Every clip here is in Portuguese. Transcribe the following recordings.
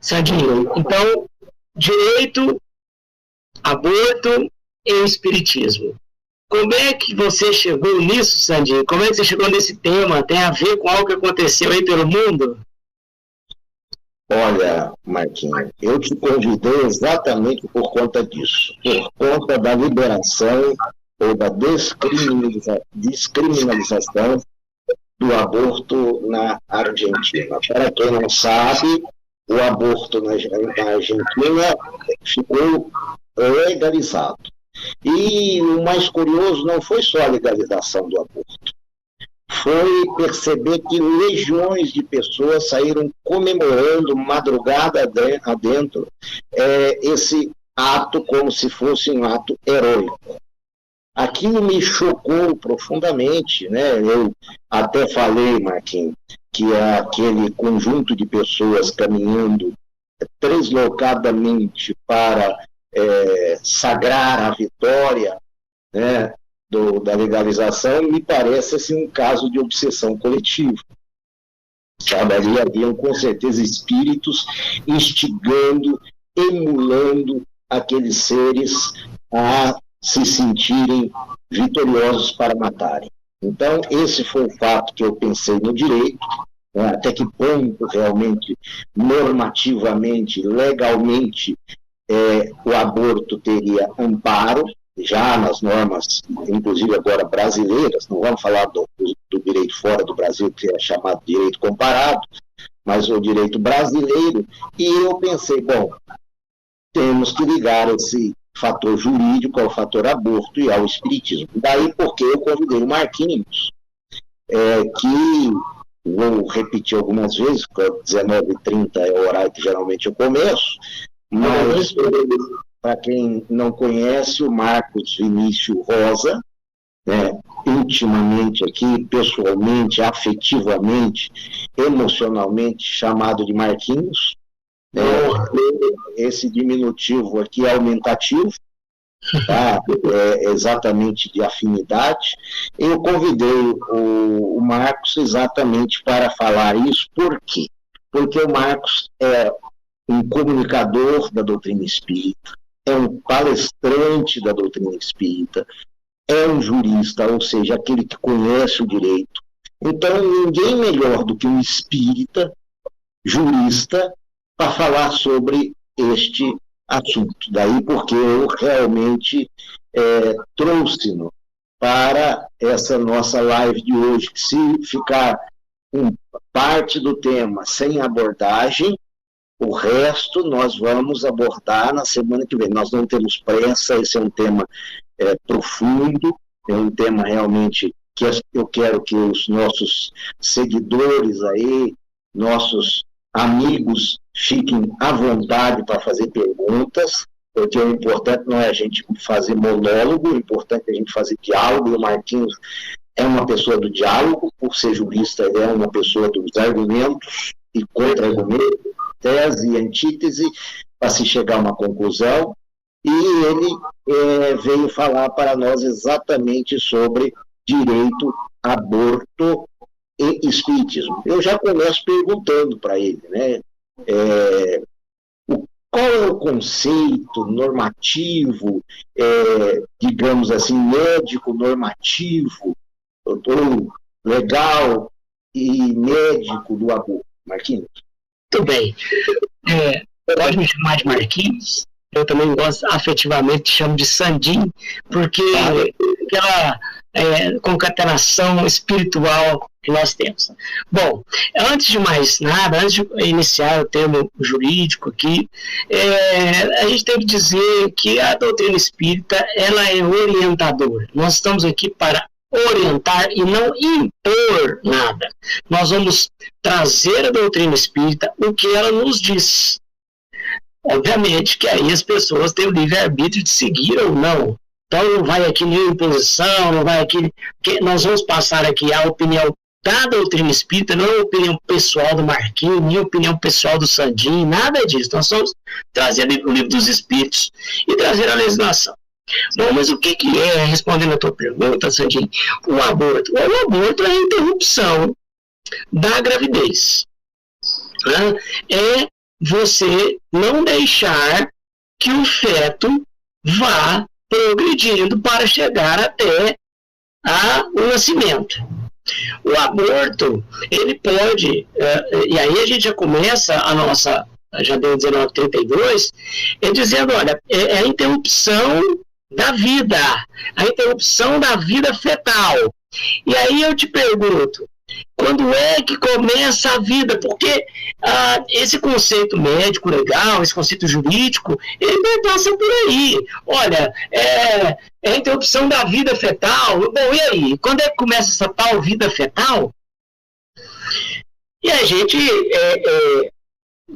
Sardinho, então, direito, aborto e espiritismo. Como é que você chegou nisso, Sandinho? Como é que você chegou nesse tema? Tem a ver com algo que aconteceu aí pelo mundo? Olha, Marquinhos, eu te convidei exatamente por conta disso, por conta da liberação ou da descriminalização do aborto na Argentina. Para quem não sabe, o aborto na Argentina ficou legalizado. E o mais curioso não foi só a legalização do aborto, foi perceber que legiões de pessoas saíram comemorando madrugada adentro esse ato como se fosse um ato heróico. Aquilo me chocou profundamente, né? Eu até falei, Marquinhos, que aquele conjunto de pessoas caminhando deslocadamente para sagrar a vitória, né, da legalização, me parece assim, um caso de obsessão coletiva. Sabe? Ali haviam com certeza espíritos instigando, emulando aqueles seres a se sentirem vitoriosos para matarem. Então, esse foi o fato que eu pensei no direito, né, até que ponto realmente, normativamente, legalmente, o aborto teria amparo, já nas normas, inclusive agora brasileiras, não vamos falar do direito fora do Brasil, que é chamado direito comparado, mas o direito brasileiro, e eu pensei, bom, temos que ligar esse fator jurídico ao fator aborto e ao espiritismo. Daí porque eu convidei o Marquinhos, que vou repetir algumas vezes, porque 19h30 é o horário que geralmente eu começo, mas para quem não conhece, o Marcos Vinícius Rosa, né, intimamente aqui, pessoalmente, afetivamente, emocionalmente, chamado de Marquinhos. Esse diminutivo aqui é aumentativo, tá? Exatamente de afinidade. Eu convidei o Marcos exatamente para falar isso. Por quê? Porque o Marcos é um comunicador da doutrina espírita, é um palestrante da doutrina espírita, é um jurista, ou seja, aquele que conhece o direito. Então, ninguém melhor do que um espírita, jurista, para falar sobre este assunto. Daí porque eu realmente trouxe-no para essa nossa live de hoje, que se ficar parte do tema sem abordagem, o resto nós vamos abordar na semana que vem. Nós não temos pressa, esse é um tema profundo, é um tema realmente que eu quero que os nossos seguidores aí, nossos amigos, fiquem à vontade para fazer perguntas, porque o importante não é a gente fazer monólogo, o importante é a gente fazer diálogo, e o Marquinhos é uma pessoa do diálogo, por ser jurista, ele é uma pessoa dos argumentos e contra-argumentos, tese e antítese, para se chegar a uma conclusão, e ele veio falar para nós exatamente sobre direito, aborto e espiritismo. Eu já começo perguntando para ele, né, qual é o conceito normativo, digamos assim, médico normativo, ou legal e médico do aborto? Marquinhos? Muito bem. Pode me chamar de Marquinhos. Eu também gosto, afetivamente, chamo de Sandinho, porque aquela concatenação espiritual que nós temos. Bom, antes de mais nada, antes de iniciar o termo jurídico aqui, a gente tem que dizer que a doutrina espírita, ela é orientadora. Nós estamos aqui para orientar e não impor nada. Nós vamos trazer a doutrina espírita o que ela nos diz. Obviamente que aí as pessoas têm o livre-arbítrio de seguir ou não. Então não vai aqui nenhuma imposição, não vai aqui... Nós vamos passar aqui a opinião da doutrina espírita, não a opinião pessoal do Marquinhos, nem a opinião pessoal do Sandinho, nada disso. Nós vamos trazer o livro dos espíritos e trazer a legislação. Bom, mas o que é, respondendo a tua pergunta, Sandinho, o aborto? O aborto é a interrupção da gravidez. É você não deixar que o feto vá progredindo para chegar até o nascimento. O aborto, ele pode, e aí a gente já começa a nossa, já deu 1932, dizendo, olha, é a interrupção da vida, a interrupção da vida fetal. E aí eu te pergunto, quando é que começa a vida? Porque esse conceito médico legal, esse conceito jurídico, ele não passa por aí. Olha, é a interrupção da vida fetal. Bom, e aí? Quando é que começa essa tal vida fetal? E a gente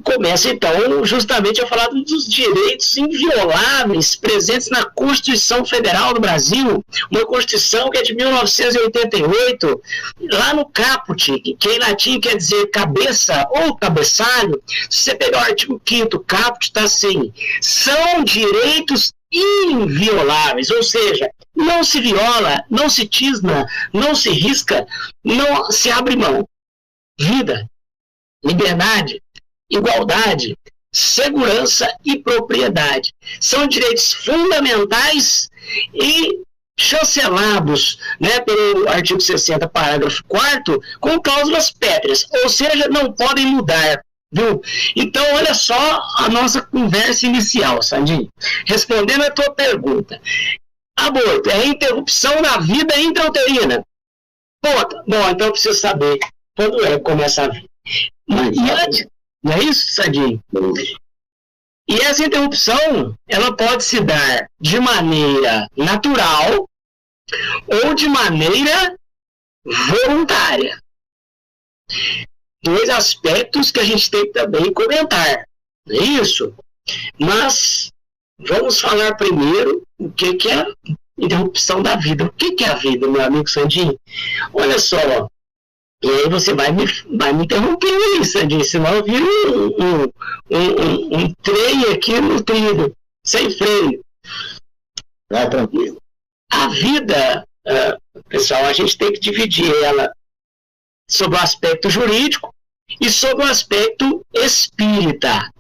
começa, então, justamente a falar dos direitos invioláveis presentes na Constituição Federal do Brasil, uma Constituição que é de 1988, lá no caput, que em latim quer dizer cabeça ou cabeçalho. Se você pegar o artigo 5º, caput, está assim: são direitos invioláveis, ou seja, não se viola, não se tisna, não se risca, não se abre mão. Vida, liberdade, igualdade, segurança e propriedade. São direitos fundamentais e chancelados, né, pelo artigo 60, parágrafo 4º, com cláusulas pétreas, ou seja, não podem mudar. Viu? Então, olha só a nossa conversa inicial, Sandinho. Respondendo a tua pergunta. Aborto é a interrupção da vida intrauterina. Ponto. Bom, então eu preciso saber quando é que começa a vida. E antes, não é isso, Sandinho? E essa interrupção, ela pode se dar de maneira natural ou de maneira voluntária. Dois aspectos que a gente tem que também comentar, não é isso? Mas vamos falar primeiro o que é a interrupção da vida. O que é a vida, meu amigo Sandinho? Olha só, e aí você vai me interromper aí, Sandinho, senão eu viro um trem aqui no trilho, sem freio. Vai tranquilo. A vida, pessoal, a gente tem que dividir ela sobre o aspecto jurídico e sobre o aspecto espírita.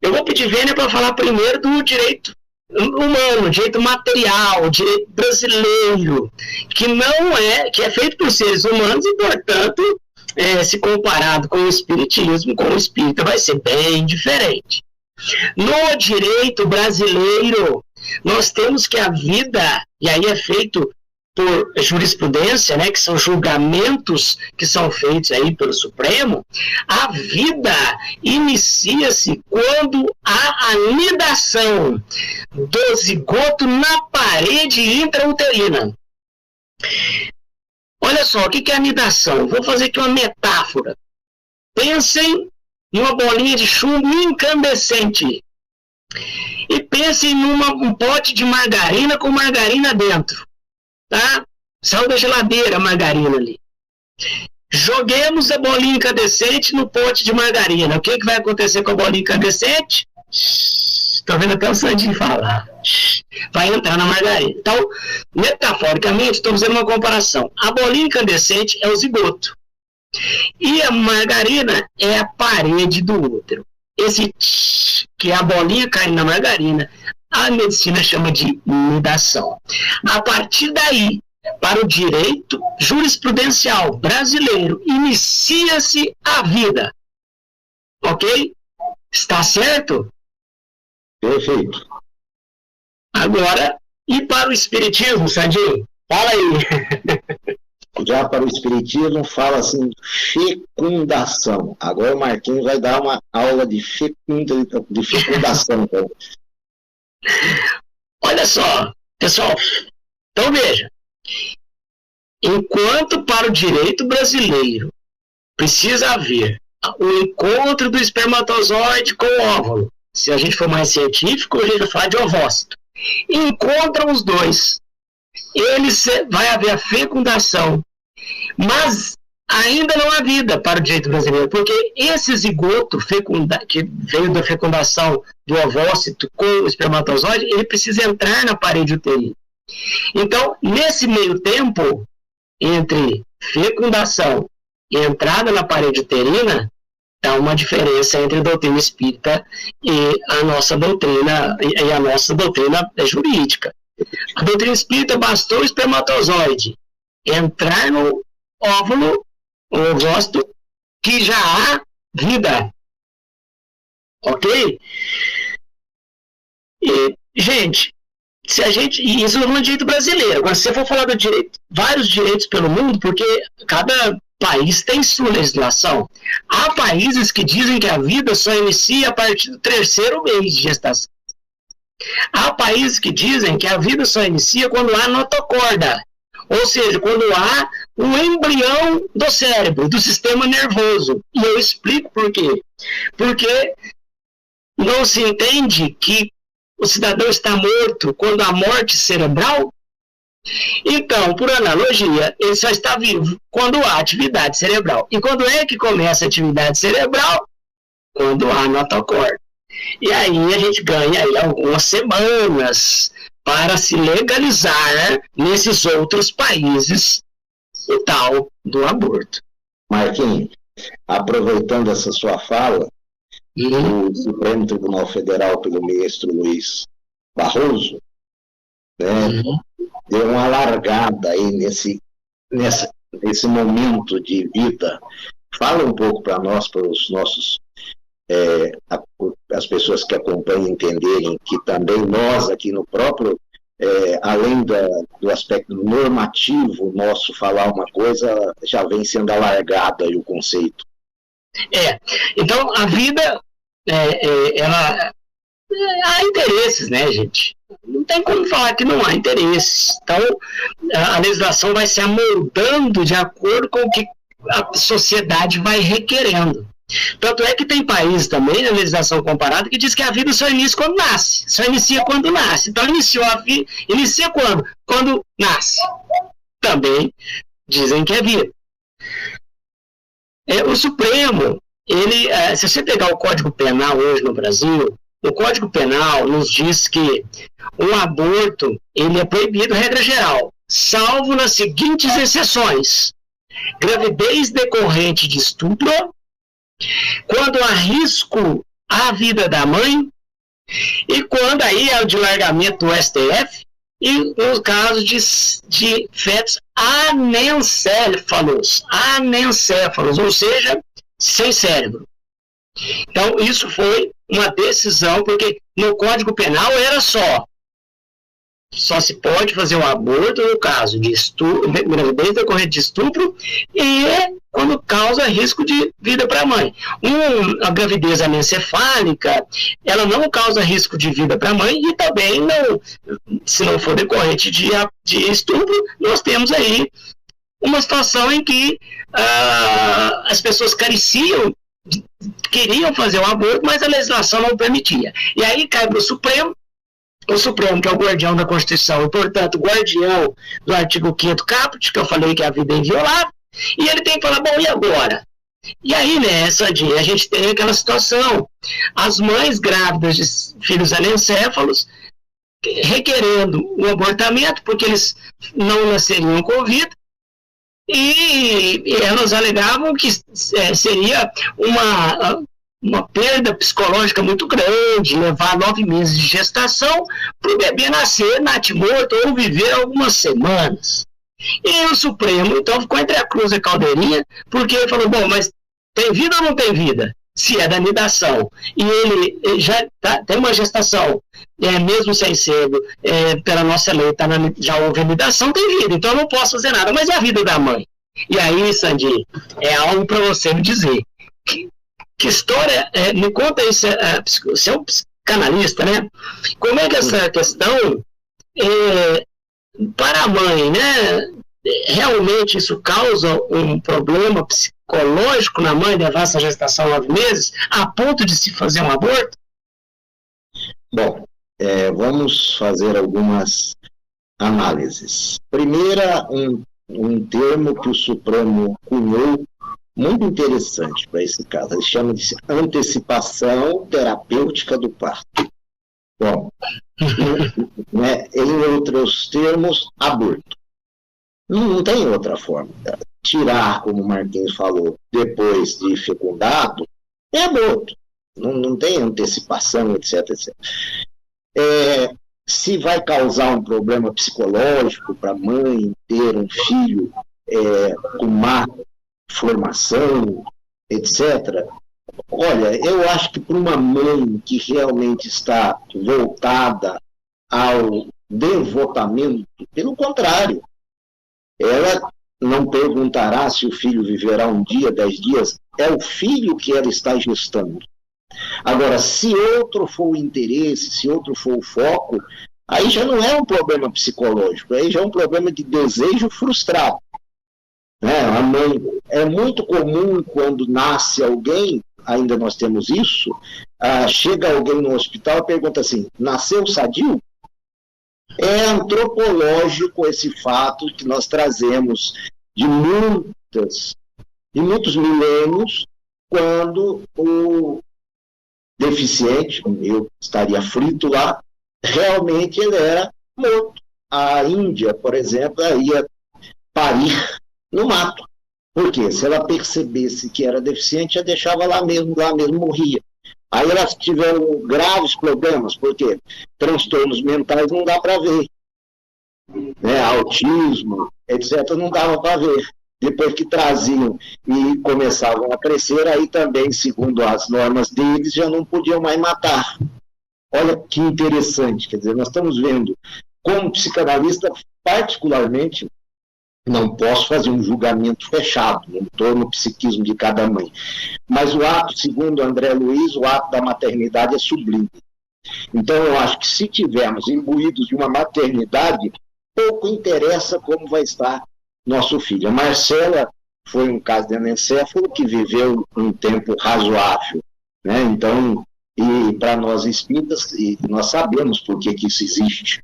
Eu vou pedir Vênia para falar primeiro do direito humano, direito material, direito brasileiro, que é feito por seres humanos e, portanto, se comparado com o espiritismo, com o espírita, vai ser bem diferente. No direito brasileiro, nós temos que a vida, e aí é feito por jurisprudência, né, que são julgamentos que são feitos aí pelo Supremo, a vida inicia-se quando há a anidação do zigoto na parede intrauterina. Olha só, o que é anidação? Vou fazer aqui uma metáfora. Pensem numa bolinha de chumbo incandescente e pensem num pote de margarina com margarina dentro. Tá? Saiu da geladeira a margarina ali. Joguemos a bolinha incandescente no pote de margarina. O que vai acontecer com a bolinha incandescente? Estou vendo até o Sandinho falar. Vai entrar na margarina. Então, metaforicamente, estou fazendo uma comparação. A bolinha incandescente é o zigoto. E a margarina é a parede do útero. Esse que é a bolinha caindo na margarina, a medicina chama de nidação. A partir daí, para o direito jurisprudencial brasileiro, inicia-se a vida. Ok? Está certo? Perfeito. Agora, e para o espiritismo, Sandinho? Fala aí. Já para o espiritismo, fala assim, fecundação. Agora o Marquinhos vai dar uma aula de fecundação. Olha só, pessoal, então veja, enquanto para o direito brasileiro precisa haver o encontro do espermatozoide com o óvulo, se a gente for mais científico, a gente vai falar de ovócito, encontram os dois, vai haver a fecundação, mas ainda não há vida para o direito brasileiro, porque esse zigoto que veio da fecundação do ovócito com o espermatozoide, ele precisa entrar na parede uterina. Então, nesse meio tempo, entre fecundação e entrada na parede uterina, há uma diferença entre a doutrina espírita e a nossa doutrina jurídica. A doutrina espírita bastou o espermatozoide entrar no óvulo, o ovócito, que já há vida. Ok? E, gente, e isso no direito brasileiro. Agora, se você for falar do direito, vários direitos pelo mundo, porque cada país tem sua legislação. Há países que dizem que a vida só inicia a partir do 3º mês de gestação. Há países que dizem que a vida só inicia quando há notocorda, ou seja, quando há um embrião do cérebro, do sistema nervoso. E eu explico por quê. Porque não se entende que o cidadão está morto quando há morte cerebral? Então, por analogia, ele só está vivo quando há atividade cerebral. E quando é que começa a atividade cerebral? Quando há notocorda. E aí a gente ganha aí algumas semanas para se legalizar nesses outros países o tal do aborto. Marquinhos, aproveitando essa sua fala, o Supremo Tribunal Federal, pelo ministro Luiz Barroso, né, deu uma largada aí nesse momento de vida. Fala um pouco para nós, para os nossos as pessoas que acompanham entenderem que também nós aqui no próprio, além do aspecto normativo nosso falar uma coisa, já vem sendo alargado aí o conceito. Então a vida, ela há interesses, né, gente? Não tem como falar que não há interesses. Então a legislação vai se amoldando de acordo com o que a sociedade vai requerendo. Tanto é que tem países também, na legislação comparada, que diz que a vida só inicia quando nasce. Só inicia quando nasce. Então, inicia quando? Quando nasce. Também dizem que é vida. O Supremo, se você pegar o Código Penal hoje no Brasil, o Código Penal nos diz que um aborto ele é proibido, regra geral, salvo nas seguintes exceções: gravidez decorrente de estupro, quando há risco à vida da mãe, e quando aí é o de largamento do STF, e no caso de fetos anencéfalos, ou seja, sem cérebro. Então, isso foi uma decisão, porque no Código Penal era só se pode fazer um aborto no caso de gravidez decorrente de estupro e quando causa risco de vida para a mãe. A gravidez anencefálica, ela não causa risco de vida para a mãe e também, não, se não for decorrente de estupro, nós temos aí uma situação em que as pessoas queriam fazer um aborto, mas a legislação não permitia. E aí cai para o Supremo, que é o guardião da Constituição, e, portanto, guardião do artigo 5º caput, que eu falei que a vida é inviolável, e ele tem que falar, bom, e agora? E aí, né, Sandinha, a gente tem aquela situação, as mães grávidas de filhos anencéfalos requerendo um abortamento, porque eles não nasceriam com vida, e elas alegavam que seria uma perda psicológica muito grande, levar 9 meses de gestação para o bebê nascer natimorto ou viver algumas semanas. E o Supremo, então, ficou entre a cruz e a caldeirinha, porque ele falou, bom, mas tem vida ou não tem vida? Se é da nidação, e ele já tem uma gestação, mesmo sem cedo, pela nossa lei, já houve a nidação, tem vida, então eu não posso fazer nada, mas e a vida da mãe? E aí, Sandy, é algo para você me dizer. Que história, me conta isso, você é um psicanalista, né? Como é que essa questão, para a mãe, né? Realmente isso causa um problema psicológico na mãe levar essa gestação 9 meses, a ponto de se fazer um aborto? Bom, vamos fazer algumas análises. Primeira, um termo que o Supremo cunhou muito interessante para esse caso. Eles chamam de antecipação terapêutica do parto. Bom, em outros termos, aborto. Não tem outra forma. Tirar, como o Marquinhos falou, depois de fecundado, é aborto. Não tem antecipação, etc, etc. Se vai causar um problema psicológico para a mãe ter um filho com má formação, etc. Olha, eu acho que para uma mãe que realmente está voltada ao devotamento, pelo contrário, ela não perguntará se o filho viverá 1 dia, 10 dias, é o filho que ela está gestando. Agora, se outro for o interesse, se outro for o foco, aí já não é um problema psicológico, aí já é um problema de desejo frustrado. A mãe, é muito comum quando nasce alguém, ainda nós temos isso, chega alguém no hospital e pergunta assim, nasceu sadio? É antropológico esse fato que nós trazemos de muitos milênios, quando o deficiente, eu estaria frito lá, realmente ele era morto. A Índia, por exemplo, ia parir no mato. Por quê? Se ela percebesse que era deficiente, já deixava lá mesmo morria. Aí elas tiveram graves problemas, porque transtornos mentais não dá para ver. Autismo, etc., não dava para ver. Depois que traziam e começavam a crescer, aí também, segundo as normas deles, já não podiam mais matar. Olha que interessante, quer dizer, nós estamos vendo, como psicanalista, particularmente, não posso fazer um julgamento fechado, não estou no psiquismo de cada mãe. Mas o ato, segundo André Luiz, o ato da maternidade é sublime. Então, eu acho que se tivermos imbuídos de uma maternidade, pouco interessa como vai estar nosso filho. A Marcela foi um caso de anencéfalo que viveu um tempo razoável. Então, e para nós espíritas, e nós sabemos por que isso existe,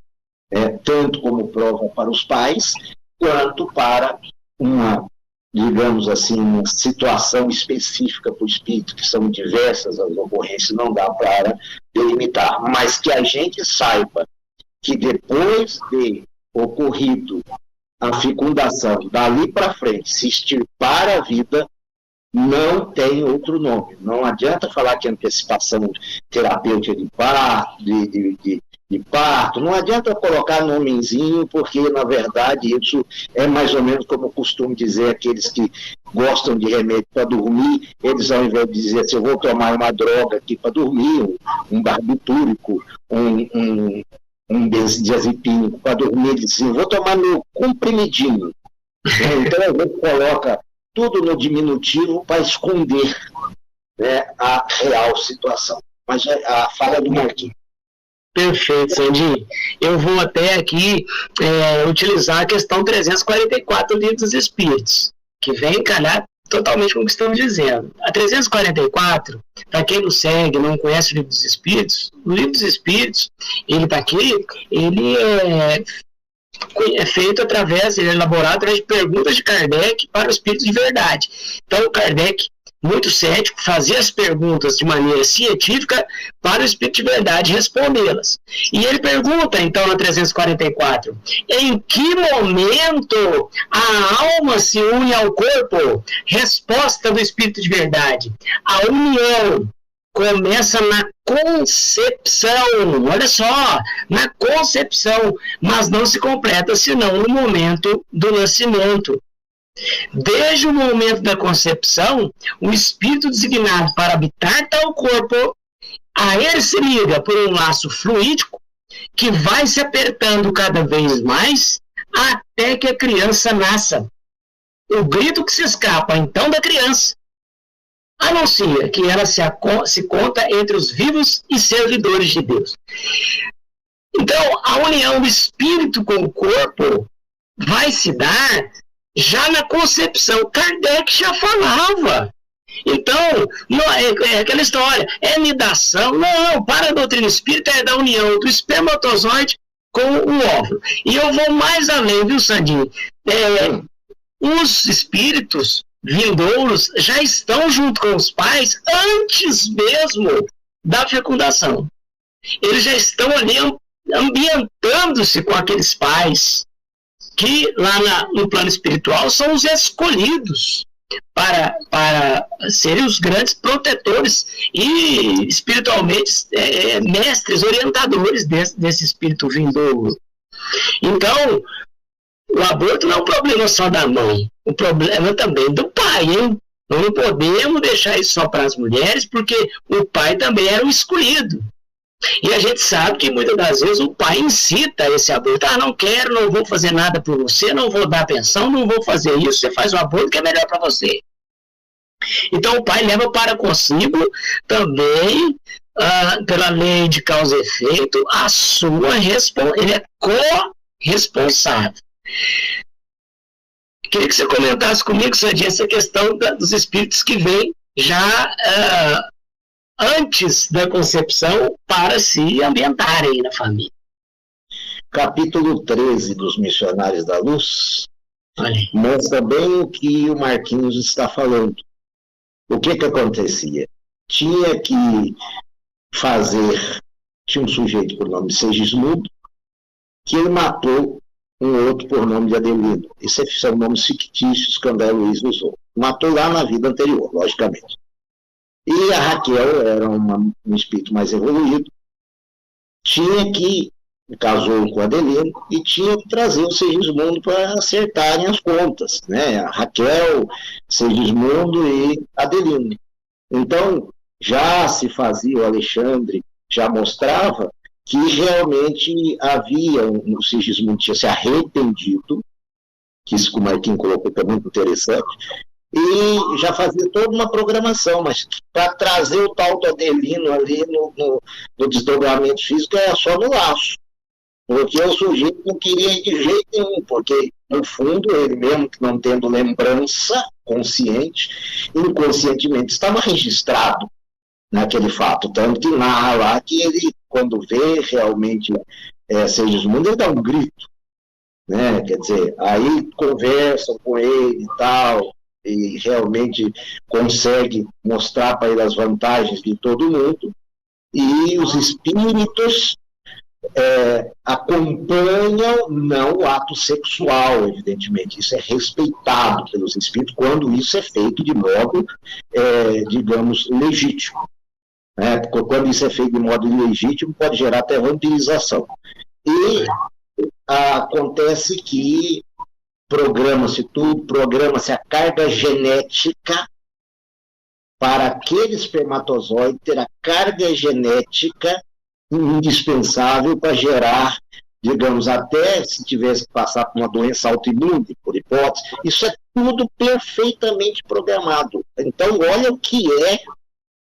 tanto como prova para os pais, quanto para uma, digamos assim, uma situação específica para o espírito, que são diversas as ocorrências, não dá para delimitar, mas que a gente saiba que depois de ocorrido a fecundação, dali para frente, se extirpar a vida, não tem outro nome. Não adianta falar que antecipação terapêutica de parto, não adianta colocar nomezinho, porque, na verdade, isso é mais ou menos como eu costumo dizer, aqueles que gostam de remédio para dormir, eles, ao invés de dizer assim, eu vou tomar uma droga aqui para dormir, um barbitúrico, um benzodiazepínico para dormir, eles dizem, vou tomar meu comprimidinho. Então, a gente coloca tudo no diminutivo para esconder a real situação. Mas a fala do Marquinhos. Perfeito, Sandinho. Eu vou até aqui utilizar a questão 344 do Livro dos Espíritos, que vem encalhar totalmente com o que estamos dizendo. A 344, para quem não segue, não conhece o Livro dos Espíritos, o Livro dos Espíritos, ele está aqui, ele é feito através, ele é elaborado através de perguntas de Kardec para o Espírito de Verdade. Então, o Kardec, muito cético, fazia as perguntas de maneira científica para o Espírito de Verdade respondê-las. E ele pergunta, então, na 344, em que momento a alma se une ao corpo? Resposta do Espírito de Verdade. A união começa na concepção, olha só, na concepção, mas não se completa senão no momento do nascimento. Desde o momento da concepção, o espírito designado para habitar tal corpo, a ele se liga por um laço fluídico que vai se apertando cada vez mais até que a criança nasça. O grito que se escapa então da criança anuncia que ela se conta entre os vivos e servidores de Deus. Então, a união do espírito com o corpo vai se dar já na concepção. Kardec já falava. Então, não, é aquela história, é nidação. Não, para a doutrina espírita é da união do espermatozoide com o óvulo. E eu vou mais além, viu, Sandinho? Os espíritos vindouros já estão junto com os pais antes mesmo da fecundação. Eles já estão ali ambientando-se com aqueles pais que lá no plano espiritual são os escolhidos. para serem os grandes protetores e espiritualmente mestres, orientadores desse espírito vindouro. Então, o aborto não é um problema só da mãe, o problema também do pai, hein? Nós não podemos deixar isso só para as mulheres, porque o pai também era um escolhido. E a gente sabe que muitas das vezes o pai incita esse aborto. Não quero, não vou fazer nada por você, não vou dar pensão, não vou fazer isso, você faz o aborto que é melhor para você. Então o pai leva para consigo também, pela lei de causa e efeito, a sua responsabilidade. Ele é corresponsável. Queria que você comentasse comigo, Sandinha, essa questão dos espíritos que vêm já antes da concepção para se ambientarem na família. Capítulo 13 dos Missionários da Luz mostra bem o que o Marquinhos está falando. O que acontecia? Tinha que tinha um sujeito por nome de Segismundo, que ele matou um outro por nome de Adelino. Esses são nomes fictícios que André Luiz usou. Matou lá na vida anterior, logicamente. E a Raquel era um espírito mais evoluído, casou com Adelino e tinha que trazer o Segismundo para acertarem as contas, né? A Raquel, Segismundo e Adelino. Então, já se fazia, o Alexandre já mostrava que realmente o Segismundo tinha se arrependido, que isso que o Marquinhos colocou que é muito interessante, e já fazia toda uma programação, mas para trazer o tal do Adelino ali no desdobramento físico era só no laço, porque o sujeito não queria ir de jeito nenhum, porque no fundo ele mesmo, não tendo lembrança consciente, inconscientemente estava registrado naquele fato, tanto que narra lá que ele, quando vê realmente Segismundo, ele dá um grito, né? Quer dizer, aí conversam com ele e tal, e realmente consegue mostrar para ele as vantagens de todo mundo, e os espíritos acompanham não o ato sexual, evidentemente, isso é respeitado pelos espíritos quando isso é feito de modo, digamos, legítimo. Quando isso é feito de modo ilegítimo, pode gerar até vampirização. E acontece que programa-se tudo, programa-se a carga genética para aquele espermatozoide ter a carga genética indispensável para gerar, digamos, até se tivesse que passar por uma doença autoimune, por hipótese, isso é tudo perfeitamente programado. Então, olha o que é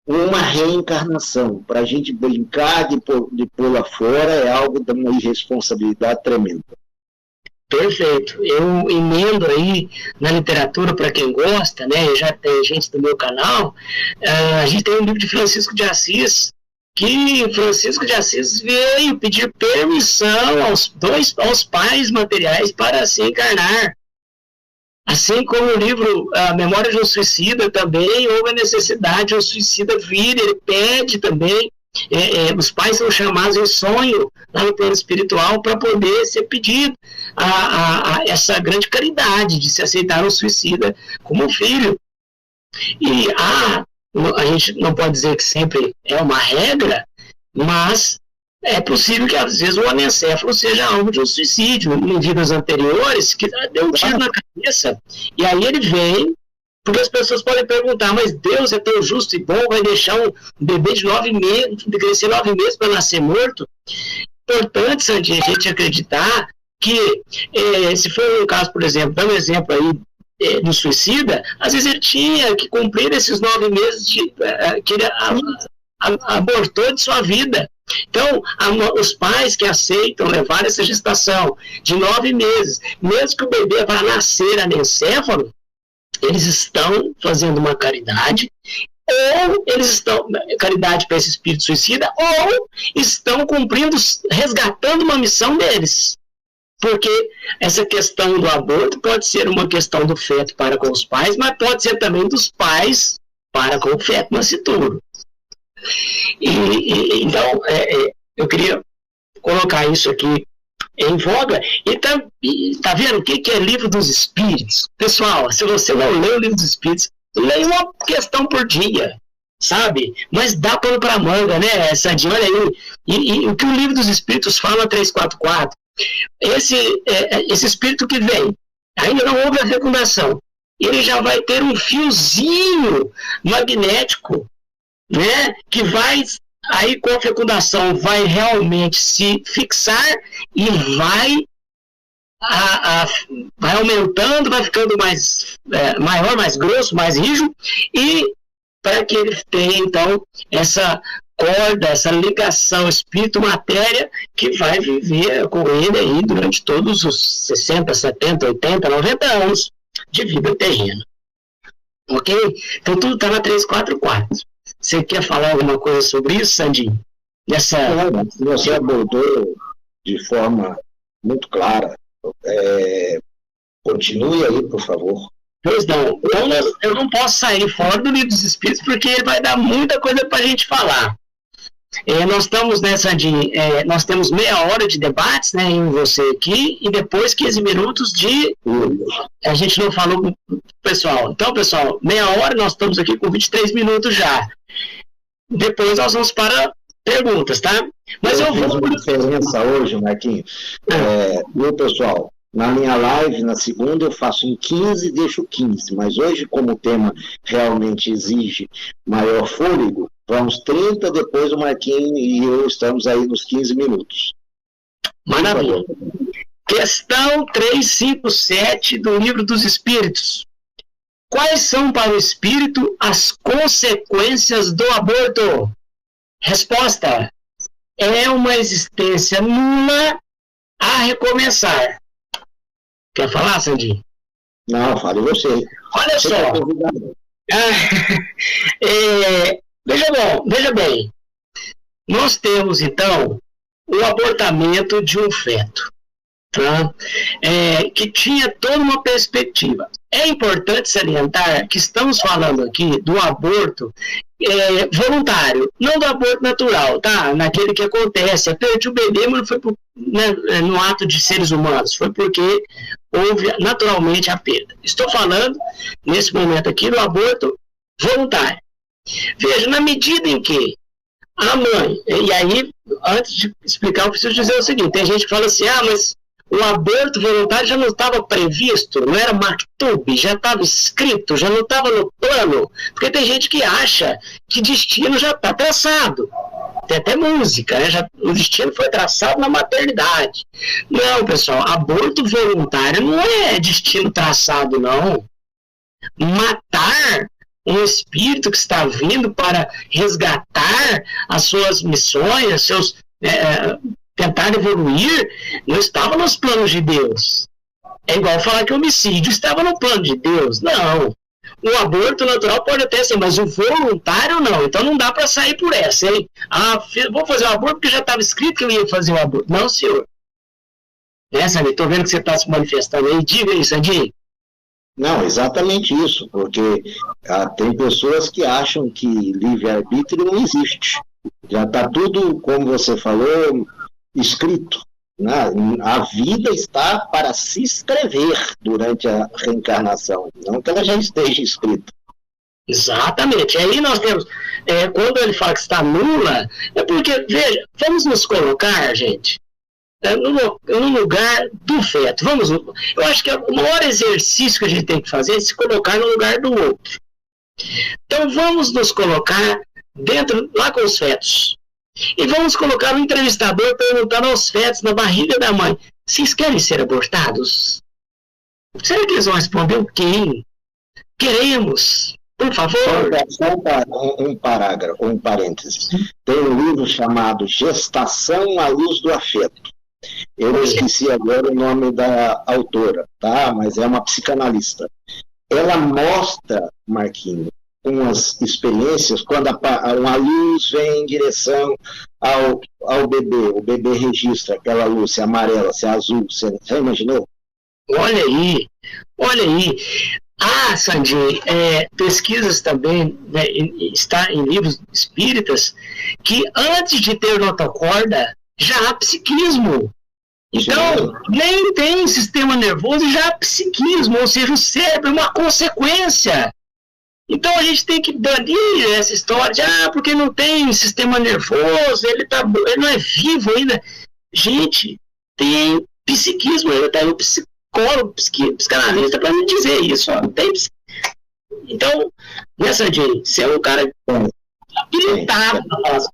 uma reencarnação. Para a gente brincar de pô-la fora é algo de uma irresponsabilidade tremenda. Perfeito. Eu emendo aí na literatura, para quem gosta, né? Já tem gente do meu canal, a gente tem um livro de Francisco de Assis, que Francisco de Assis veio pedir permissão aos pais materiais para se encarnar. Assim como o livro A Memória de um Suicida também houve a necessidade de um suicida vir, ele pede também, os pais são chamados em sonho lá no plano espiritual para poder ser pedido a essa grande caridade de se aceitar um suicida como filho. E a gente não pode dizer que sempre é uma regra, mas é possível que às vezes o anencéfalo seja alvo de um suicídio em vidas anteriores, que deu um tiro na cabeça, e aí ele vem, porque as pessoas podem perguntar, mas Deus é tão justo e bom, vai deixar um bebê de 9 meses, de crescer 9 meses para nascer morto? Importante, Sandinha, a gente acreditar que, se for um caso, por exemplo, dá um exemplo aí do suicida, às vezes ele tinha que cumprir esses 9 meses que ele abortou de sua vida. Então, os pais que aceitam levar essa gestação de 9 meses, mesmo que o bebê vá nascer anencéfalo, eles estão fazendo uma caridade, ou eles estão, caridade para esse espírito suicida, ou estão cumprindo, resgatando uma missão deles. Porque essa questão do aborto pode ser uma questão do feto para com os pais, mas pode ser também dos pais para com o feto nascituro. Então, eu queria colocar isso aqui em voga, e tá vendo o que é livro dos espíritos? Pessoal, se você não lê o livro dos espíritos, leia uma questão por dia, sabe? Mas dá pano para manga, né, Sandinho? Olha aí, e o que o livro dos espíritos fala 344, esse espírito que vem, ainda não houve a fecundação, ele já vai ter um fiozinho magnético, né, que vai, aí com a fecundação, vai realmente se fixar e vai aumentando, vai ficando mais maior, mais grosso, mais rígido, e para que ele tenha, então, essa corda, essa ligação espírito-matéria que vai viver com ele aí durante todos os 60, 70, 80, 90 anos de vida terrena. Ok? Então tudo está na 344. Você quer falar alguma coisa sobre isso, Sandinho? Você abordou de forma muito clara. Continue aí, por favor. Pois não. Eu não posso sair fora do livro dos Espíritos porque ele vai dar muita coisa para a gente falar. Nós estamos, né, Sandinho, nós temos meia hora de debates, né, em você aqui, e depois 15 minutos de... A gente não falou com o pessoal. Então, pessoal, meia hora, nós estamos aqui com 23 minutos já. Depois nós vamos para perguntas, tá? Mas eu fiz uma diferença hoje, Marquinhos. Meu pessoal, na minha live, na segunda, eu faço em 15 e deixo 15. Mas hoje, como o tema realmente exige maior fôlego, vamos 30, depois o Marquinhos e eu estamos aí nos 15 minutos. Maravilha. Questão 357 do Livro dos Espíritos. Quais são para o espírito as consequências do aborto? Resposta: é uma existência nula a recomeçar. Quer falar, Sandinho? Não, fale você. Olha só. Veja bem. Nós temos, então, o abortamento de um feto, tá? Que tinha toda uma perspectiva. É importante salientar que estamos falando aqui do aborto voluntário, não do aborto natural, tá? Naquele que acontece, perdi o bebê, mas não foi no ato de seres humanos, foi porque houve naturalmente a perda. Estou falando, nesse momento aqui, do aborto voluntário. Veja, na medida em que a mãe, e aí, antes de explicar, eu preciso dizer o seguinte, tem gente que fala assim, mas o aborto voluntário já não estava previsto, não era maktub, já estava escrito, já não estava no plano, porque tem gente que acha que destino já está traçado. Tem até música, né? O destino foi traçado na maternidade. Não, pessoal, aborto voluntário não é destino traçado, não. Matar um espírito que está vindo para resgatar as suas missões, tentar evoluir, não estava nos planos de Deus. É igual falar que o homicídio estava no plano de Deus. Não. O aborto natural pode até ser, mas o voluntário não. Então não dá para sair por essa, hein? Vou fazer o aborto porque já estava escrito que eu ia fazer o aborto. Não, senhor. Sandinho? Estou vendo que você está se manifestando aí. Diga aí, Sandinho. Não, exatamente isso, porque tem pessoas que acham que livre-arbítrio não existe. Já está tudo, como você falou, escrito. Né? A vida está para se escrever durante a reencarnação, não que ela já esteja escrita. Exatamente. Aí nós temos, quando ele fala que está nula, é porque, veja, vamos nos colocar, gente, no lugar do feto. Eu acho que o maior exercício que a gente tem que fazer é se colocar no lugar do outro. Então vamos nos colocar lá com os fetos. E vamos colocar um entrevistador perguntando aos fetos na barriga da mãe: vocês querem ser abortados? Será que eles vão responder o quê? Queremos. Por favor. Um parágrafo, um parênteses. Tem um livro chamado Gestação à Luz do Afeto. Eu esqueci agora o nome da autora, tá? Mas é uma psicanalista. Ela mostra, Marquinhos, umas experiências quando uma luz vem em direção ao bebê. O bebê registra aquela luz, se é amarela, se é azul. Você imaginou? Olha aí. Sandinho, pesquisas também, né, está em livros espíritas, que antes de ter notocorda, já há psiquismo. Então, nem tem sistema nervoso e já psiquismo, ou seja, o cérebro é uma consequência. Então a gente tem que banir essa história de porque não tem sistema nervoso, ele não é vivo ainda. Gente, tem psiquismo, ele tá aí o psicólogo, psicanalista para me dizer isso. Ó. Tem Então, né, Sandinho? Você é um cara habilitado para falar.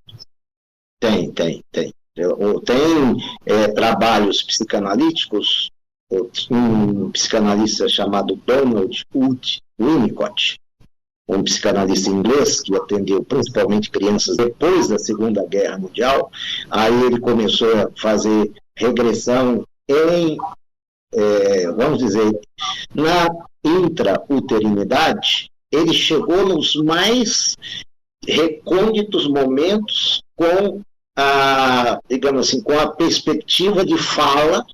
Tem. Tem trabalhos psicanalíticos, um psicanalista chamado Donald Winnicott, um psicanalista inglês que atendeu principalmente crianças depois da Segunda Guerra Mundial. Aí ele começou a fazer regressão vamos dizer, na intrauterinidade. Ele chegou nos mais recônditos momentos com digamos assim, com a perspectiva de fala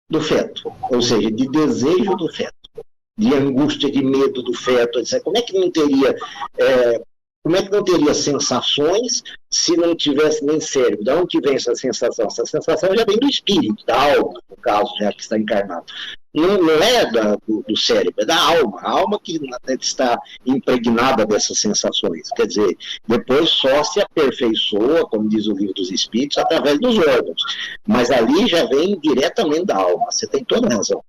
do feto, ou seja, de desejo do feto, de angústia, de medo do feto, etc. Como é que não teria sensações se não tivesse nem cérebro? De onde vem essa sensação? Essa sensação já vem do espírito, da alma, no caso, já que está encarnado. Não é do cérebro, é da alma. A alma que está impregnada dessas sensações. Quer dizer, depois só se aperfeiçoa, como diz o Livro dos Espíritos, através dos órgãos. Mas ali já vem diretamente da alma. Você tem toda a razão.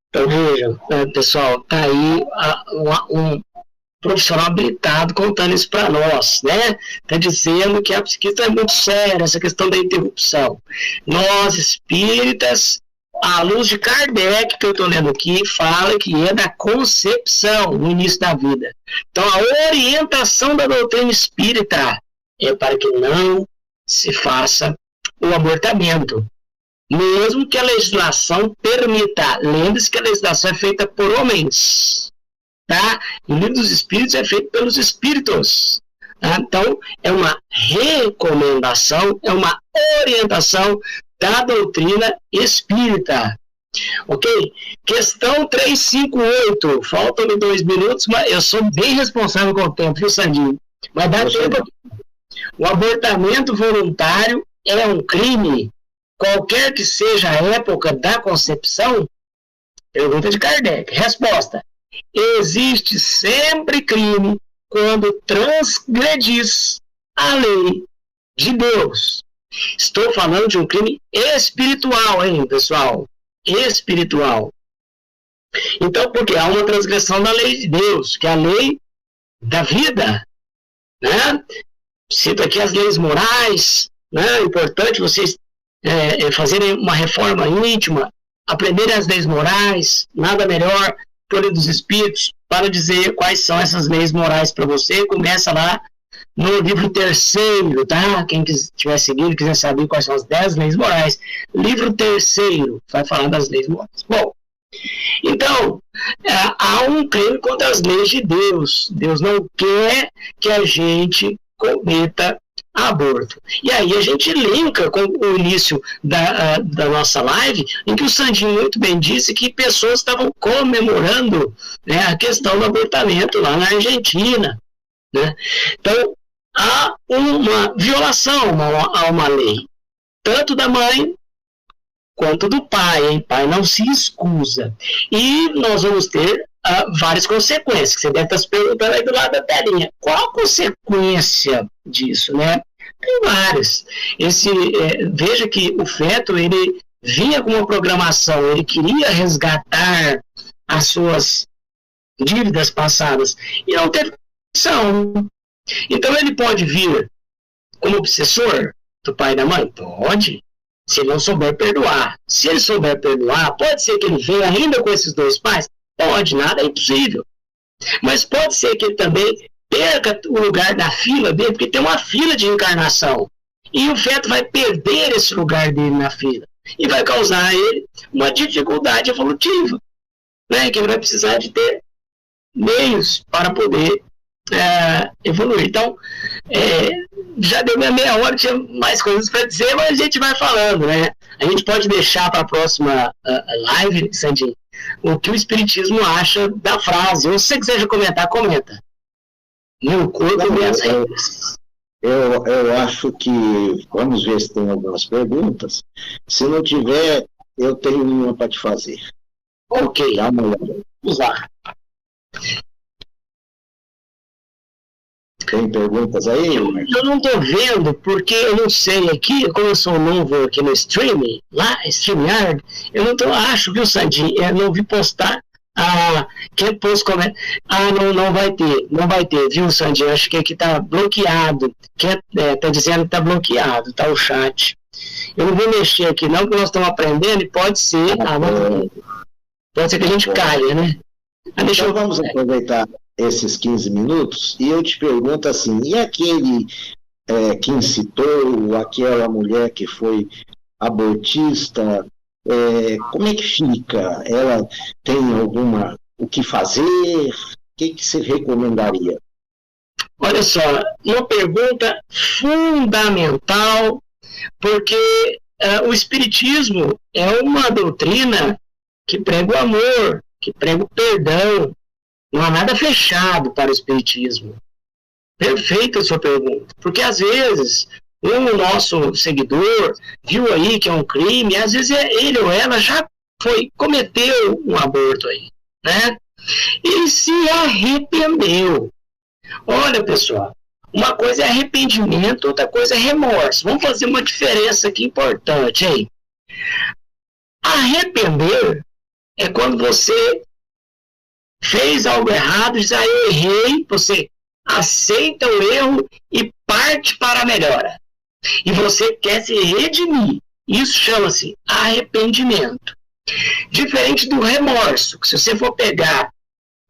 Então, vejam, pessoal, está aí um profissional habilitado contando isso para nós, né? Está dizendo que a psiquista é muito séria, essa questão da interrupção. Nós, espíritas, à luz de Kardec, que eu estou lendo aqui, fala que é da concepção no início da vida. Então, a orientação da doutrina espírita é para que não se faça o abortamento, mesmo que a legislação permita. Lembre-se que a legislação é feita por homens, tá? O Livro dos Espíritos é feito pelos espíritos. Tá? Então, é uma recomendação, é uma orientação da doutrina espírita. Ok? Questão 358. Faltam-me 2 minutos, mas eu sou bem responsável com o tempo, viu, Sandinho? Mas dá tempo. O abortamento voluntário é um crime, qualquer que seja a época da concepção? Pergunta de Kardec. Resposta: existe sempre crime quando transgredis a lei de Deus. Estou falando de um crime espiritual, hein, pessoal? Espiritual. Então, porque há uma transgressão da lei de Deus, que é a lei da vida, né? Cito aqui as leis morais, né? É importante vocês fazerem uma reforma íntima, aprenderem as leis morais. Nada melhor que o Livro dos Espíritos para dizer quais são essas leis morais para você. Começa lá no livro 3º, tá? Quem estiver seguindo, quiser saber quais são as 10 leis morais, livro 3º vai falar das leis morais. Bom, então, há um crime contra as leis de Deus. Deus não quer que a gente cometa aborto. E aí a gente linka com o início da nossa live, em que o Sandinho muito bem disse que pessoas estavam comemorando, né, a questão do abortamento lá na Argentina, né? Então, há uma violação a uma lei, tanto da mãe quanto do pai, hein? Pai não se excusa. E nós vamos ter várias consequências, que você deve estar se perguntando aí do lado da telinha. Qual a consequência disso, né? Tem várias. Veja que o feto, ele vinha com uma programação, ele queria resgatar as suas dívidas passadas, e não teve condição. Então ele pode vir como obsessor do pai e da mãe? Pode, se ele não souber perdoar. Se ele souber perdoar, pode ser que ele venha ainda com esses 2 pais? Pode, nada é impossível. Mas pode ser que ele também perca o lugar da fila dele, porque tem uma fila de encarnação. E o feto vai perder esse lugar dele na fila. E vai causar a ele uma dificuldade evolutiva, né? Que ele vai precisar de ter meios para poder evoluir. Então, já deu minha meia hora, tinha mais coisas para dizer, mas a gente vai falando, né? A gente pode deixar para a próxima live, Sandinho, o que o Espiritismo acha da frase. Ou se você quiser comentar, comenta. Meu corpo, minhas regras. Eu acho que, vamos ver se tem algumas perguntas. Se não tiver, eu tenho uma para te fazer. Ok, Dá uma olhada. vamos lá. Tem perguntas aí? Eu não estou vendo, porque eu não sei aqui, como eu sou novo aqui no streaming, lá, StreamYard, eu não tô, acho, viu, Sandinho? Eu não vi postar. Quem pôs comentário? Não vai ter, viu, Sandinho? Acho que aqui tá bloqueado. Tá dizendo que tá bloqueado, tá o chat. Eu não vou mexer aqui, não, porque nós estamos aprendendo e pode ser que a gente caia, né? Então vamos aproveitar esses 15 minutos e eu te pergunto assim, e aquele que incitou, aquela mulher que foi abortista, como é que fica? Ela tem o que fazer? O que você recomendaria? Olha só, uma pergunta fundamental, porque o Espiritismo é uma doutrina que prega o amor, que prega o perdão. Não há nada fechado para o Espiritismo. Perfeita a sua pergunta. Porque, às vezes, o nosso seguidor viu aí que é um crime, às vezes ele ou ela já cometeu um aborto aí, né? E se arrependeu. Olha, pessoal, uma coisa é arrependimento, outra coisa é remorso. Vamos fazer uma diferença aqui importante, hein? Arrepender é quando você fez algo errado, diz, eu errei, você aceita o erro e parte para a melhora. E você quer se redimir. Isso chama-se arrependimento. Diferente do remorso, que se você for pegar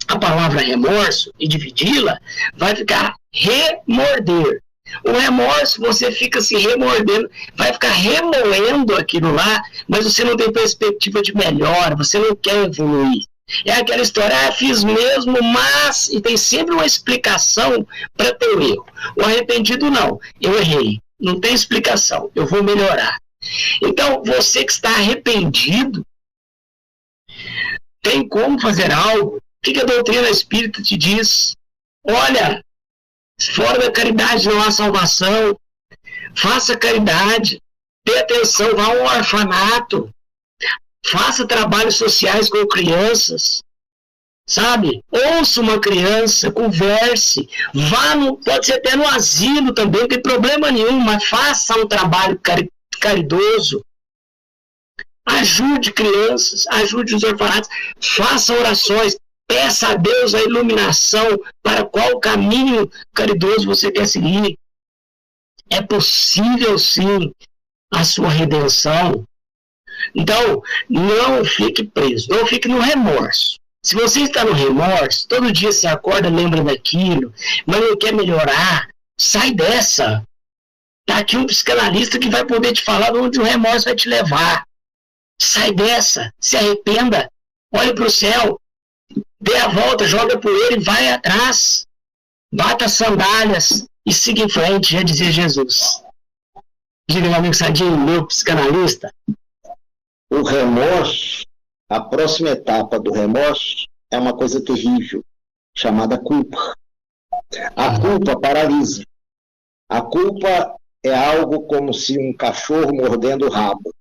a palavra remorso e dividi-la, vai ficar remorder. O remorso, você fica se remordendo, vai ficar remoendo aquilo lá, mas você não tem perspectiva de melhora, você não quer evoluir. É aquela história, fiz mesmo, mas... E tem sempre uma explicação para ter o erro. O arrependido não, eu errei. Não tem explicação, eu vou melhorar. Então, você que está arrependido, tem como fazer algo? O que a doutrina espírita te diz? Olha, fora da caridade não há salvação. Faça caridade, dê atenção, vá a um orfanato. Faça trabalhos sociais com crianças, sabe? Ouça uma criança, converse, pode ser até no asilo também, não tem problema nenhum, mas faça um trabalho caridoso. Ajude crianças, ajude os orfanatos, faça orações, peça a Deus a iluminação para qual caminho caridoso você quer seguir. É possível, sim, a sua redenção. Então, não fique preso, não fique no remorso. Se você está no remorso, todo dia você acorda, lembra daquilo, mas não quer melhorar, sai dessa. Está aqui um psicanalista que vai poder te falar onde o remorso vai te levar. Sai dessa, se arrependa, olhe para o céu, dê a volta, joga poeira e vai atrás. Bata as sandálias e siga em frente, já dizia Jesus. Diga, meu amigo Sandinho, meu psicanalista. O remorso, a próxima etapa do remorso é uma coisa terrível, chamada culpa. A culpa paralisa. A culpa é algo como se um cachorro mordendo o rabo.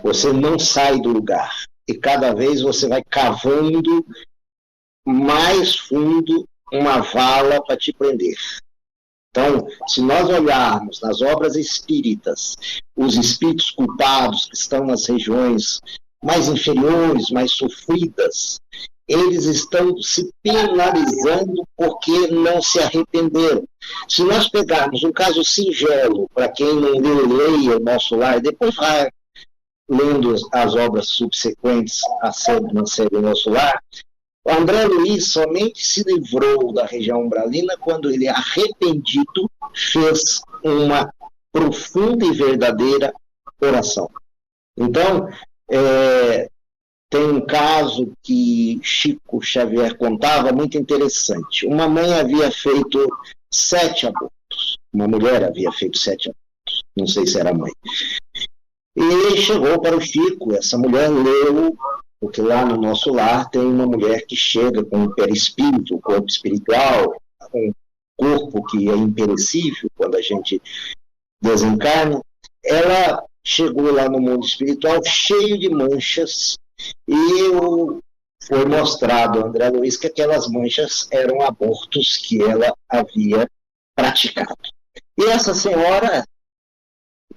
Você não sai do lugar. E cada vez você vai cavando mais fundo uma vala para te prender. Então, se nós olharmos nas obras espíritas, os espíritos culpados que estão nas regiões mais inferiores, mais sofridas, eles estão se penalizando porque não se arrependeram. Se nós pegarmos um caso singelo, para quem não leu, leia o Nosso Lar, depois vai lendo as obras subsequentes à série Nosso Lar, o André Luiz somente se livrou da região umbralina quando ele, arrependido, fez uma profunda e verdadeira oração. Então, tem um caso que Chico Xavier contava, muito interessante. Uma mãe havia feito 7 abortos. Uma mulher havia feito 7 abortos. Não sei se era mãe. E chegou para o Chico, essa mulher leu, porque lá no Nosso Lar tem uma mulher que chega com o perispírito, o corpo espiritual, com corpo que é imperecível quando a gente desencarna, ela chegou lá no mundo espiritual cheio de manchas e foi mostrado a André Luiz que aquelas manchas eram abortos que ela havia praticado. E essa senhora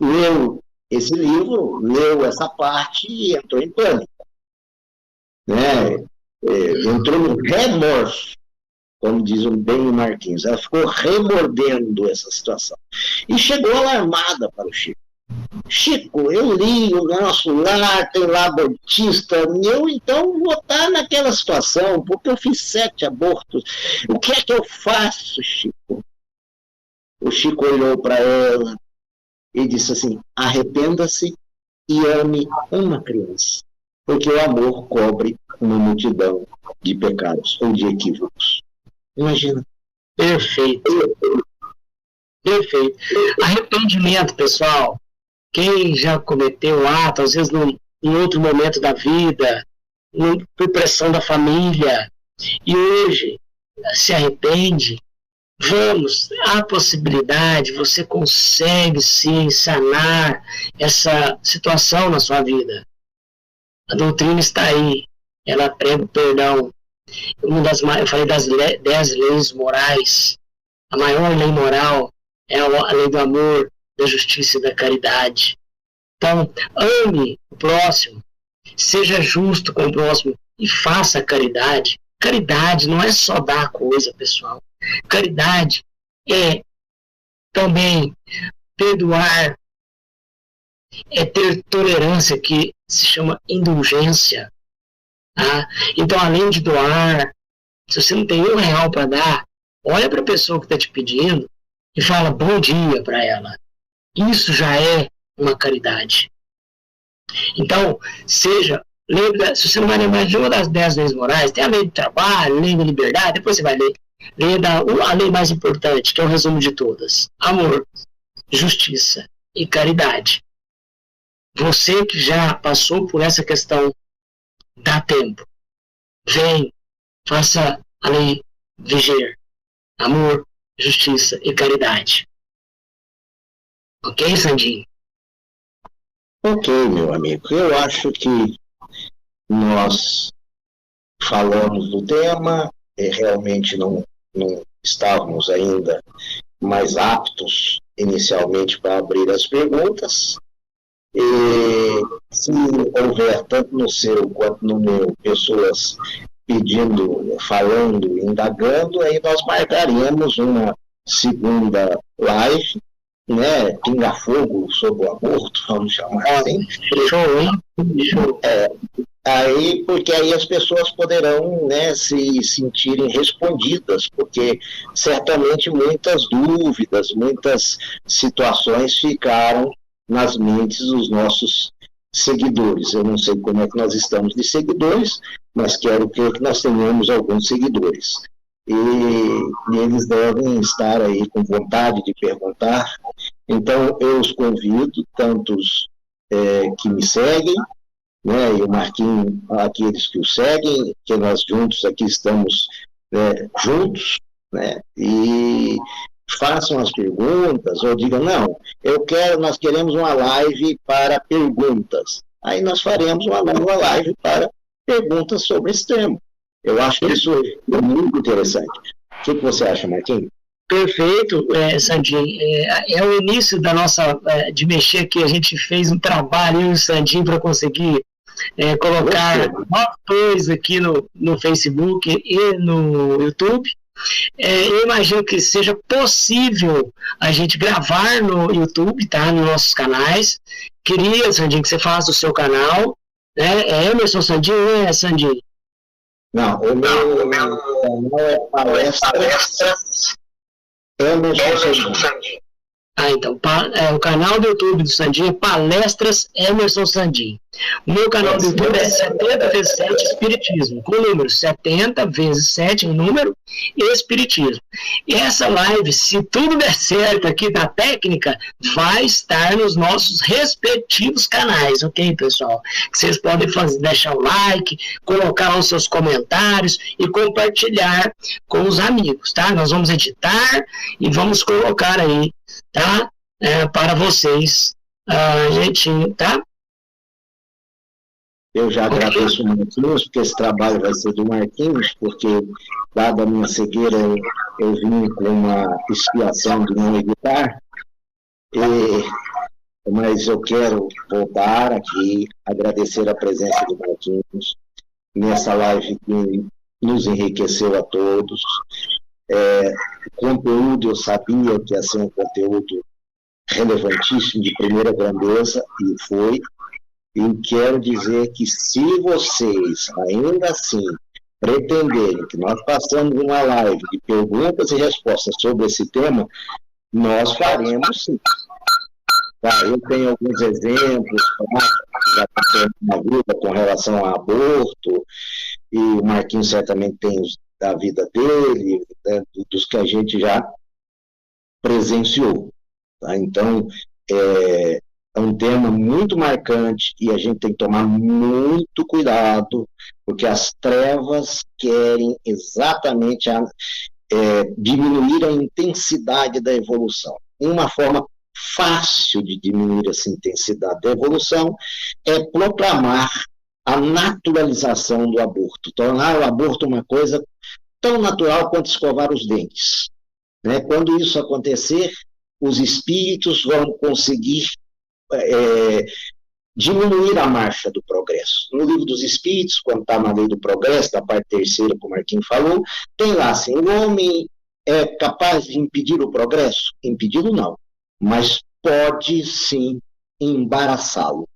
leu esse livro, leu essa parte e entrou em pânico. Né? Entrou no remorso, como diz bem o Marquinhos. Ela ficou remordendo essa situação. E chegou alarmada para o Chico. Chico, eu li o nosso lar, tem lá abortista, eu então vou estar naquela situação, porque eu fiz 7 abortos. O que é que eu faço, Chico? O Chico olhou para ela e disse assim: arrependa-se e ame uma criança, porque o amor cobre uma multidão de pecados ou de equívocos. Imagina. Perfeito. Perfeito. Arrependimento, pessoal. Quem já cometeu ato, às vezes em outro momento da vida, por pressão da família, e hoje se arrepende, vamos, há possibilidade, você consegue sim sanar essa situação na sua vida. A doutrina está aí, ela prega o perdão. Eu falei das 10 leis morais. A maior lei moral é a lei do amor, da justiça e da caridade. Então, ame o próximo, seja justo com o próximo e faça caridade. Caridade não é só dar coisa, pessoal. Caridade é também perdoar, é ter tolerância, que se chama indulgência. Tá? Então, além de doar, se você não tem R$1 para dar, olha para a pessoa que está te pedindo e fala bom dia para ela. Isso já é uma caridade. Então, lembra, se você não vai lembrar de uma das 10 leis morais, tem a lei do trabalho, a lei da liberdade, depois você vai ler a lei mais importante, que é o resumo de todas: amor, justiça e caridade. Você que já passou por essa questão, dá tempo. Vem, faça a lei vigiar. Amor, justiça e caridade. Ok, Sandinho? Ok, meu amigo. Eu acho que nós falamos do tema, realmente não estávamos ainda mais aptos inicialmente para abrir as perguntas. E se houver, tanto no seu quanto no meu, pessoas pedindo, falando, indagando, aí nós marcaremos uma segunda live, né, pinga-fogo sobre o aborto, vamos chamar assim. Show, hein? Show. Aí, porque aí as pessoas poderão, né, se sentirem respondidas, porque certamente muitas dúvidas, muitas situações ficaram nas mentes dos nossos seguidores. Eu não sei como é que nós estamos de seguidores, mas quero crer que nós tenhamos alguns seguidores. E eles devem estar aí com vontade de perguntar. Então, eu os convido, tantos que me seguem, né, e o Marquinhos, aqueles que o seguem, que nós juntos aqui estamos juntos, né, e façam as perguntas, ou digam, não, nós queremos uma live para perguntas. Aí nós faremos uma nova live para perguntas sobre esse tema. Eu acho que isso é muito interessante. O que você acha, Marquinhos? Perfeito, Sandinho. É o início da nossa, de mexer aqui. A gente fez um trabalho, Sandinho, para conseguir colocar coisas aqui no Facebook e no YouTube. Eu imagino que seja possível a gente gravar no YouTube, tá? Nos nossos canais. Queria, Sandinho, que você faça o seu canal. Né? Emerson Sandinho, né, Sandinho? Não, o meu canal é Palestras Emerson Sandinho. Então, o canal do YouTube do Sandinho é Palestras Emerson Sandin. O meu canal do YouTube é 70 vezes 7 Espiritismo, com o número 70 vezes 7 em número e Espiritismo. E essa live, se tudo der certo aqui na técnica, vai estar nos nossos respectivos canais, ok, pessoal? Vocês podem deixar o like, colocar os seus comentários e compartilhar com os amigos, tá? Nós vamos editar e vamos colocar aí, tá? Para vocês, jeitinho, tá? Eu já agradeço o Marquinhos, porque esse trabalho vai ser do Marquinhos, porque, dada a minha cegueira, eu vim com uma expiação de não evitar, mas eu quero voltar aqui, agradecer a presença do Marquinhos nessa live que nos enriqueceu a todos. O conteúdo, eu sabia que ia ser um conteúdo relevantíssimo, de primeira grandeza, e foi. E quero dizer que se vocês, ainda assim, pretenderem que nós façamos uma live de perguntas e respostas sobre esse tema, nós faremos sim. Tá? Eu tenho alguns exemplos que já aconteceram na vida com relação a aborto, e o Marquinhos certamente tem os da vida dele, né, dos que a gente já presenciou. Tá? Então, é um tema muito marcante e a gente tem que tomar muito cuidado, porque as trevas querem exatamente diminuir a intensidade da evolução. Uma forma fácil de diminuir essa intensidade da evolução é proclamar a naturalização do aborto, tornar o aborto uma coisa tão natural quanto escovar os dentes. Né? Quando isso acontecer, os espíritos vão conseguir diminuir a marcha do progresso. No Livro dos Espíritos, quando está na Lei do Progresso, da parte terceira, como o Marquinhos falou, tem lá assim, o homem é capaz de impedir o progresso? Impedi-lo não, mas pode sim embaraçá-lo.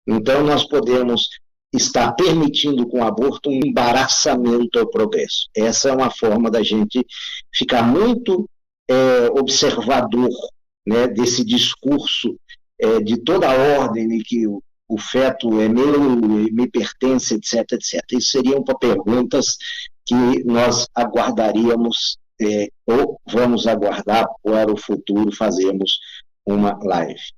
Então nós podemos estar permitindo com o aborto um embaraçamento ao progresso. Essa é uma forma da gente ficar muito observador, né, desse discurso de toda a ordem de que o feto é meu, me pertence, etc, etc. Isso seriam perguntas que nós aguardaríamos, ou vamos aguardar para o futuro fazermos uma live.